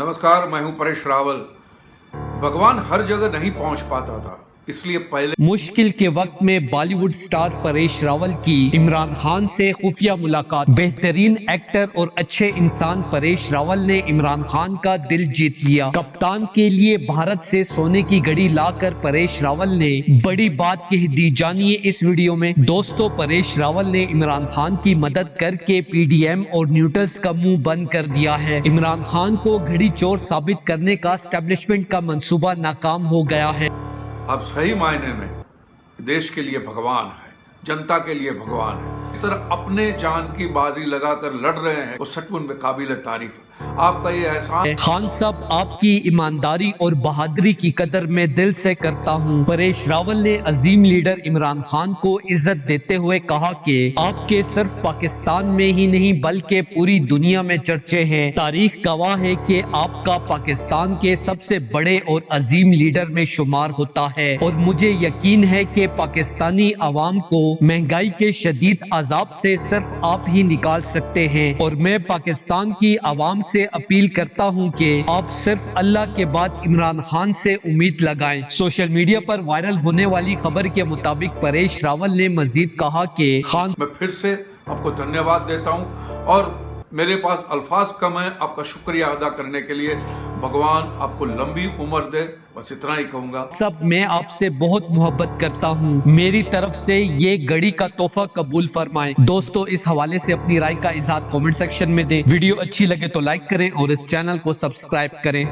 नमस्कार, मैं हूं परेश रावल। भगवान हर जगह नहीं पहुंच पाता था, इसलिए पहले मुश्किल के वक्त में बॉलीवुड स्टार परेश रावल की इमरान खान से खुफिया मुलाकात। बेहतरीन एक्टर और अच्छे इंसान परेश रावल ने इमरान खान का दिल जीत लिया। कप्तान के लिए भारत से सोने की घड़ी लाकर परेश रावल ने बड़ी बात कह दी। जानिए इस वीडियो में। दोस्तों, परेश रावल ने इमरान खान की मदद करके पीडीएम और न्यूट्रल्स का मुंह बंद कर दिया है। इमरान खान को घड़ी चोर साबित करने का एस्टेब्लिशमेंट का मंसूबा नाकाम हो गया है। अब सही मायने में देश के लिए भगवान है, जनता के लिए भगवान है। इस तरह अपने जान की बाजी लगाकर लड़ रहे हैं, वो सचमुच में काबिल तारीफ है। आपका ये एहसान। खान साहब, आपकी ईमानदारी और बहादुरी की कदर मैं दिल से करता हूँ। परेश रावल ने अजीम लीडर इमरान खान को इज्जत देते हुए कहा कि आपके सिर्फ पाकिस्तान में ही नहीं बल्कि पूरी दुनिया में चर्चे हैं। तारीख गवाह है कि आपका पाकिस्तान के सबसे बड़े और अजीम लीडर में शुमार होता है और मुझे यकीन है कि पाकिस्तानी आवाम को महंगाई के शदीद अजाब से सिर्फ आप ही निकाल सकते हैं। और मैं पाकिस्तान की आवाम से अपील करता हूं कि आप सिर्फ अल्लाह के बाद इमरान खान से उम्मीद लगाएं। सोशल मीडिया पर वायरल होने वाली खबर के मुताबिक परेश रावल ने मजीद कहा कि खान, मैं फिर से आपको धन्यवाद देता हूं और मेरे पास अल्फाज कम है आपका शुक्रिया अदा करने के लिए। भगवान आपको लंबी उम्र दे, बस इतना ही कहूंगा। सब मैं आपसे बहुत मोहब्बत करता हूँ। मेरी तरफ से ये घड़ी का तोहफा कबूल फरमाएं। दोस्तों, इस हवाले से अपनी राय का इजहार कमेंट सेक्शन में दें। वीडियो अच्छी लगे तो लाइक करें और इस चैनल को सब्सक्राइब करें।